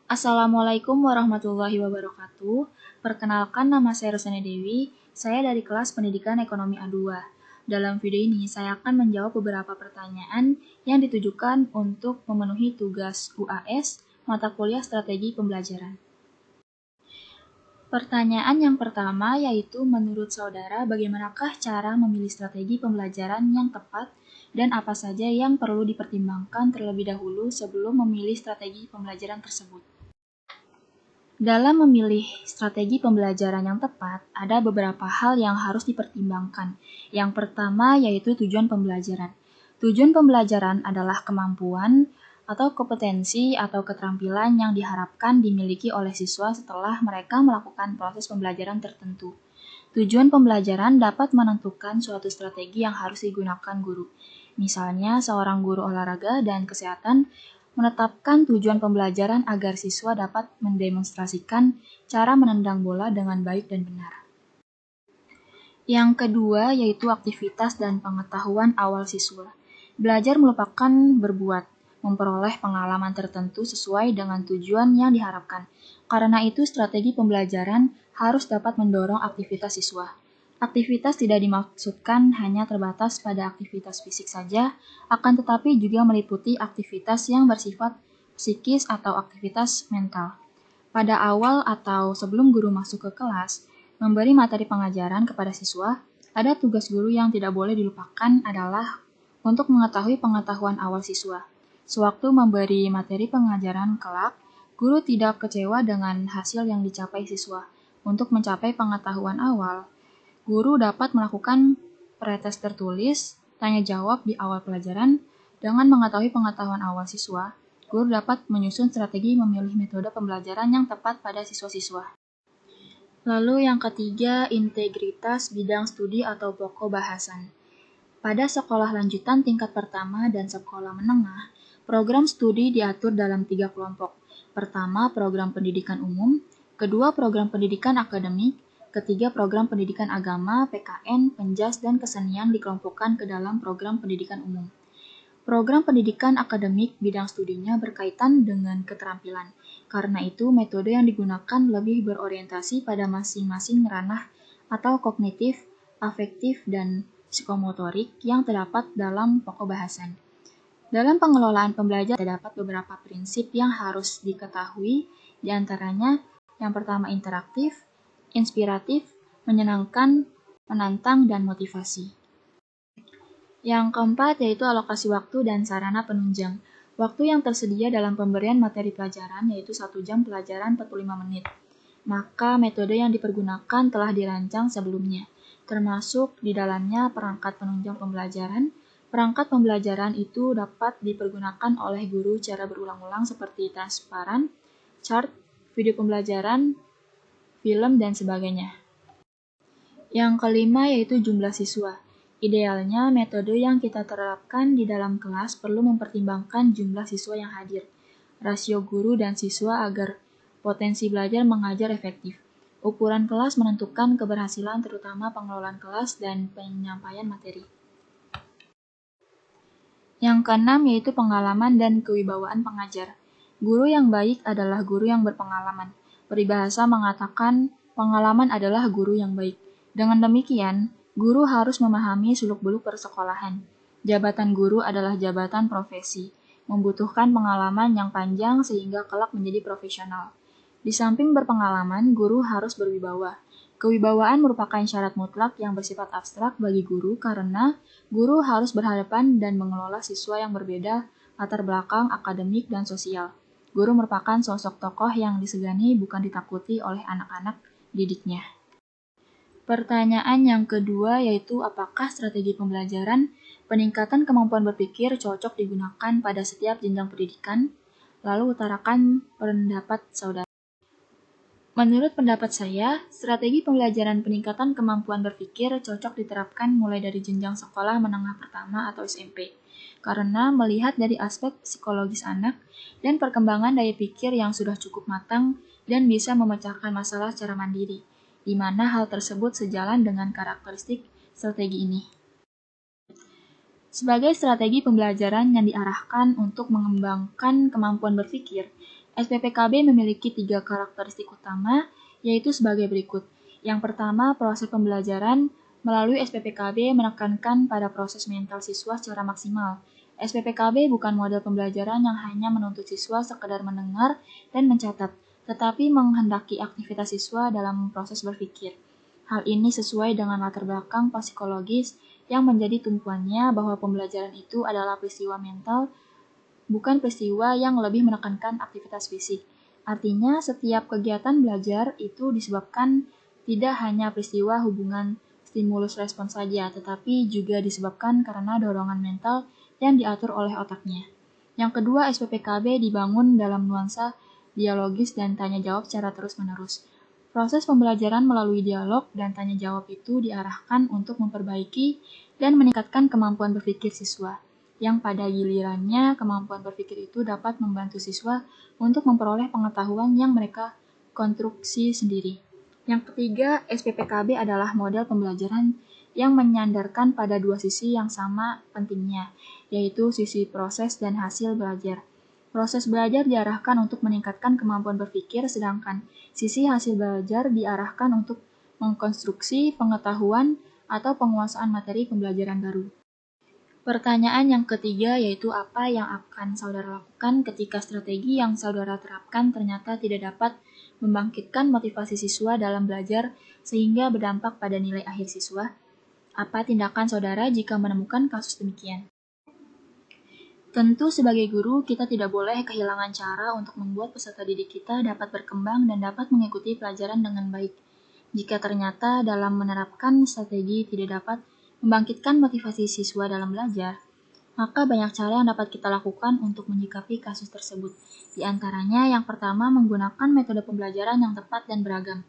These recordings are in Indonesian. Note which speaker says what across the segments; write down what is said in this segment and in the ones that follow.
Speaker 1: Assalamualaikum warahmatullahi wabarakatuh. Perkenalkan, nama saya Rosana Dewi. Saya dari kelas Pendidikan Ekonomi A2. Dalam video ini, saya akan menjawab beberapa pertanyaan yang ditujukan untuk memenuhi tugas UAS mata kuliah Strategi Pembelajaran. Pertanyaan yang pertama yaitu, menurut saudara, bagaimanakah cara memilih strategi pembelajaran yang tepat dan apa saja yang perlu dipertimbangkan terlebih dahulu sebelum memilih strategi pembelajaran tersebut? Dalam memilih strategi pembelajaran yang tepat, ada beberapa hal yang harus dipertimbangkan. Yang pertama yaitu tujuan pembelajaran. Tujuan pembelajaran adalah kemampuan atau kompetensi atau keterampilan yang diharapkan dimiliki oleh siswa setelah mereka melakukan proses pembelajaran tertentu. Tujuan pembelajaran dapat menentukan suatu strategi yang harus digunakan guru. Misalnya, seorang guru olahraga dan kesehatan menetapkan tujuan pembelajaran agar siswa dapat mendemonstrasikan cara menendang bola dengan baik dan benar. Yang kedua yaitu aktivitas dan pengetahuan awal siswa. Belajar merupakan berbuat, memperoleh pengalaman tertentu sesuai dengan tujuan yang diharapkan. Karena itu, strategi pembelajaran harus dapat mendorong aktivitas siswa. Aktivitas tidak dimaksudkan hanya terbatas pada aktivitas fisik saja, akan tetapi juga meliputi aktivitas yang bersifat psikis atau aktivitas mental. Pada awal atau sebelum guru masuk ke kelas, memberi materi pengajaran kepada siswa, ada tugas guru yang tidak boleh dilupakan adalah untuk mengetahui pengetahuan awal siswa. Sewaktu memberi materi pengajaran kelak, guru tidak kecewa dengan hasil yang dicapai siswa. Untuk mencapai pengetahuan awal, guru dapat melakukan pretest tertulis, tanya jawab di awal pelajaran. Dengan mengetahui pengetahuan awal siswa, guru dapat menyusun strategi memilih metode pembelajaran yang tepat pada siswa-siswa. Lalu yang ketiga, integritas bidang studi atau pokok bahasan. Pada sekolah lanjutan tingkat pertama dan sekolah menengah, program studi diatur dalam 3 kelompok. Pertama, program pendidikan umum, kedua, program pendidikan akademik, ketiga, program pendidikan agama, PKN, penjas, dan kesenian dikelompokkan ke dalam program pendidikan umum. Program pendidikan akademik bidang studinya berkaitan dengan keterampilan. Karena itu, metode yang digunakan lebih berorientasi pada masing-masing ranah atau kognitif, afektif, dan psikomotorik yang terdapat dalam pokok bahasan. Dalam pengelolaan pembelajaran terdapat beberapa prinsip yang harus diketahui, di antaranya yang pertama interaktif, inspiratif, menyenangkan, menantang, dan motivasi. Yang keempat yaitu alokasi waktu dan sarana penunjang. Waktu yang tersedia dalam pemberian materi pelajaran yaitu 1 jam pelajaran 45 menit. Maka metode yang dipergunakan telah dirancang sebelumnya, termasuk di dalamnya perangkat penunjang pembelajaran. Perangkat pembelajaran itu dapat dipergunakan oleh guru secara berulang-ulang seperti transparan, chart, video pembelajaran, film, dan sebagainya. Yang kelima yaitu jumlah siswa. Idealnya, metode yang kita terapkan di dalam kelas perlu mempertimbangkan jumlah siswa yang hadir, rasio guru dan siswa agar potensi belajar mengajar efektif. Ukuran kelas menentukan keberhasilan terutama pengelolaan kelas dan penyampaian materi. Yang keenam yaitu pengalaman dan kewibawaan pengajar. Guru yang baik adalah guru yang berpengalaman. Peribahasa mengatakan pengalaman adalah guru yang baik. Dengan demikian, guru harus memahami seluk-beluk persekolahan. Jabatan guru adalah jabatan profesi, membutuhkan pengalaman yang panjang sehingga kelak menjadi profesional. Di samping berpengalaman, guru harus berwibawa. Kewibawaan merupakan syarat mutlak yang bersifat abstrak bagi guru karena guru harus berhadapan dan mengelola siswa yang berbeda latar belakang akademik dan sosial. Guru merupakan sosok tokoh yang disegani bukan ditakuti oleh anak-anak didiknya. Pertanyaan yang kedua yaitu apakah strategi pembelajaran peningkatan kemampuan berpikir cocok digunakan pada setiap jenjang pendidikan? Lalu utarakan pendapat saudara. Menurut pendapat saya, strategi pembelajaran peningkatan kemampuan berpikir cocok diterapkan mulai dari jenjang sekolah menengah pertama atau SMP. Karena melihat dari aspek psikologis anak dan perkembangan daya pikir yang sudah cukup matang dan bisa memecahkan masalah secara mandiri, di mana hal tersebut sejalan dengan karakteristik strategi ini. Sebagai strategi pembelajaran yang diarahkan untuk mengembangkan kemampuan berpikir, SPPKB memiliki 3 karakteristik utama, yaitu sebagai berikut. Yang pertama, proses pembelajaran melalui SPPKB menekankan pada proses mental siswa secara maksimal. SPPKB bukan model pembelajaran yang hanya menuntut siswa sekedar mendengar dan mencatat, tetapi menghendaki aktivitas siswa dalam proses berpikir. Hal ini sesuai dengan latar belakang psikologis yang menjadi tumpuannya bahwa pembelajaran itu adalah peristiwa mental, bukan peristiwa yang lebih menekankan aktivitas fisik. Artinya, setiap kegiatan belajar itu disebabkan tidak hanya peristiwa hubungan stimulus-respons saja, tetapi juga disebabkan karena dorongan mental yang diatur oleh otaknya. Yang kedua, SPPKB dibangun dalam nuansa dialogis dan tanya-jawab secara terus-menerus. Proses pembelajaran melalui dialog dan tanya-jawab itu diarahkan untuk memperbaiki dan meningkatkan kemampuan berpikir siswa, yang pada gilirannya kemampuan berpikir itu dapat membantu siswa untuk memperoleh pengetahuan yang mereka konstruksi sendiri. Yang ketiga, SPPKB adalah model pembelajaran yang menyandarkan pada dua sisi yang sama pentingnya, yaitu sisi proses dan hasil belajar. Proses belajar diarahkan untuk meningkatkan kemampuan berpikir, sedangkan sisi hasil belajar diarahkan untuk mengkonstruksi pengetahuan atau penguasaan materi pembelajaran baru. Pertanyaan yang ketiga yaitu apa yang akan saudara lakukan ketika strategi yang saudara terapkan ternyata tidak dapat membangkitkan motivasi siswa dalam belajar sehingga berdampak pada nilai akhir siswa? Apa tindakan saudara jika menemukan kasus demikian? Tentu sebagai guru, kita tidak boleh kehilangan cara untuk membuat peserta didik kita dapat berkembang dan dapat mengikuti pelajaran dengan baik. Jika ternyata dalam menerapkan strategi tidak dapat membangkitkan motivasi siswa dalam belajar, maka banyak cara yang dapat kita lakukan untuk menyikapi kasus tersebut. Di antaranya, yang pertama, menggunakan metode pembelajaran yang tepat dan beragam.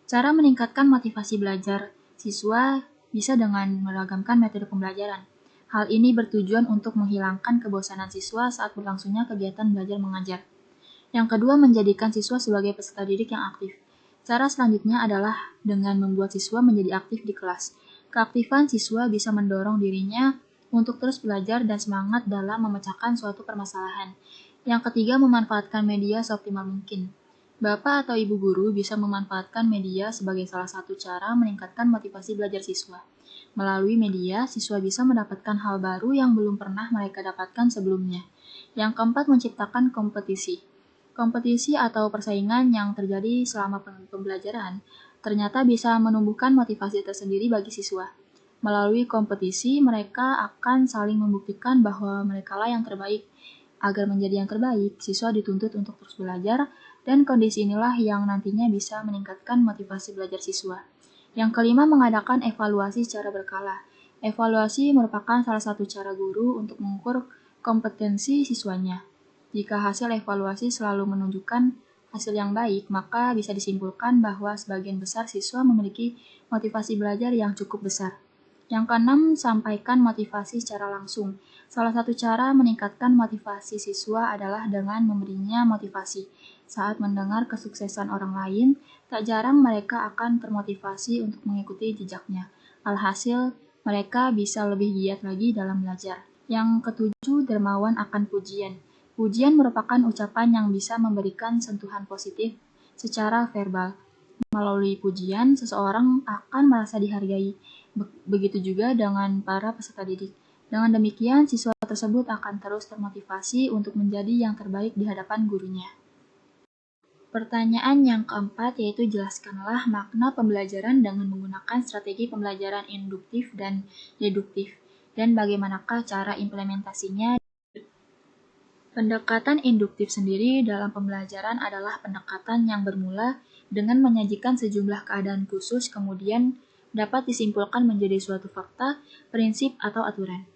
Speaker 1: Cara meningkatkan motivasi belajar siswa bisa dengan meragamkan metode pembelajaran. Hal ini bertujuan untuk menghilangkan kebosanan siswa saat berlangsungnya kegiatan belajar mengajar. Yang kedua, menjadikan siswa sebagai peserta didik yang aktif. Cara selanjutnya adalah dengan membuat siswa menjadi aktif di kelas. Keaktifan siswa bisa mendorong dirinya untuk terus belajar dan semangat dalam memecahkan suatu permasalahan. Yang ketiga, memanfaatkan media seoptimal mungkin. Bapak atau ibu guru bisa memanfaatkan media sebagai salah satu cara meningkatkan motivasi belajar siswa. Melalui media, siswa bisa mendapatkan hal baru yang belum pernah mereka dapatkan sebelumnya. Yang keempat, menciptakan kompetisi. Kompetisi atau persaingan yang terjadi selama pembelajaran ternyata bisa menumbuhkan motivasi tersendiri bagi siswa. Melalui kompetisi, mereka akan saling membuktikan bahwa merekalah yang terbaik. Agar menjadi yang terbaik, siswa dituntut untuk terus belajar, dan kondisi inilah yang nantinya bisa meningkatkan motivasi belajar siswa. Yang kelima, mengadakan evaluasi secara berkala. Evaluasi merupakan salah satu cara guru untuk mengukur kompetensi siswanya. Jika hasil evaluasi selalu menunjukkan hasil yang baik, maka bisa disimpulkan bahwa sebagian besar siswa memiliki motivasi belajar yang cukup besar. Yang keenam, sampaikan motivasi secara langsung. Salah satu cara meningkatkan motivasi siswa adalah dengan memberinya motivasi. Saat mendengar kesuksesan orang lain, tak jarang mereka akan termotivasi untuk mengikuti jejaknya. Alhasil, mereka bisa lebih giat lagi dalam belajar. Yang ketujuh, dermawan akan pujian. Pujian merupakan ucapan yang bisa memberikan sentuhan positif secara verbal. Melalui pujian, seseorang akan merasa dihargai. Begitu juga dengan para peserta didik. Dengan demikian, siswa tersebut akan terus termotivasi untuk menjadi yang terbaik di hadapan gurunya. Pertanyaan yang keempat yaitu jelaskanlah makna pembelajaran dengan menggunakan strategi pembelajaran induktif dan deduktif, dan bagaimanakah cara implementasinya. Pendekatan induktif sendiri dalam pembelajaran adalah pendekatan yang bermula dengan menyajikan sejumlah keadaan khusus kemudian dapat disimpulkan menjadi suatu fakta, prinsip, atau aturan.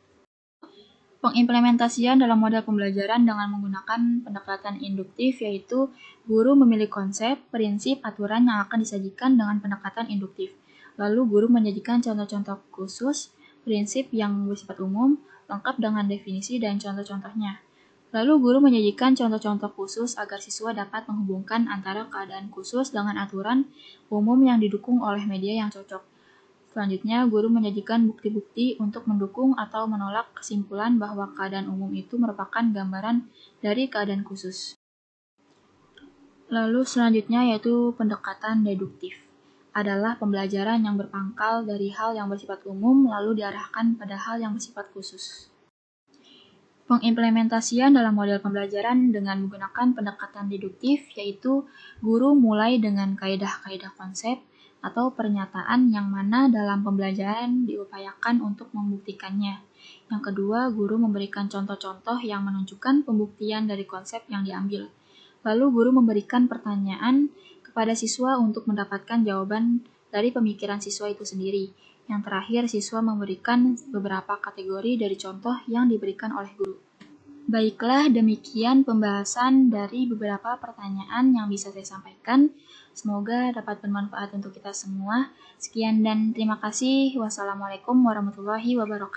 Speaker 1: Pengimplementasian dalam model pembelajaran dengan menggunakan pendekatan induktif yaitu guru memilih konsep, prinsip, aturan yang akan disajikan dengan pendekatan induktif. Lalu guru menyajikan contoh-contoh khusus, prinsip yang bersifat umum, lengkap dengan definisi dan contoh-contohnya. Lalu guru menyajikan contoh-contoh khusus agar siswa dapat menghubungkan antara keadaan khusus dengan aturan umum yang didukung oleh media yang cocok. Selanjutnya, guru menyajikan bukti-bukti untuk mendukung atau menolak kesimpulan bahwa keadaan umum itu merupakan gambaran dari keadaan khusus. Lalu selanjutnya yaitu pendekatan deduktif. Adalah pembelajaran yang berpangkal dari hal yang bersifat umum lalu diarahkan pada hal yang bersifat khusus. Pengimplementasian dalam model pembelajaran dengan menggunakan pendekatan deduktif yaitu guru mulai dengan kaidah-kaidah konsep atau pernyataan yang mana dalam pembelajaran diupayakan untuk membuktikannya. Yang kedua, guru memberikan contoh-contoh yang menunjukkan pembuktian dari konsep yang diambil. Lalu guru memberikan pertanyaan kepada siswa untuk mendapatkan jawaban dari pemikiran siswa itu sendiri. Yang terakhir, siswa memberikan beberapa kategori dari contoh yang diberikan oleh guru. Baiklah, demikian pembahasan dari beberapa pertanyaan yang bisa saya sampaikan. Semoga dapat bermanfaat untuk kita semua. Sekian dan terima kasih. Wassalamualaikum warahmatullahi wabarakatuh.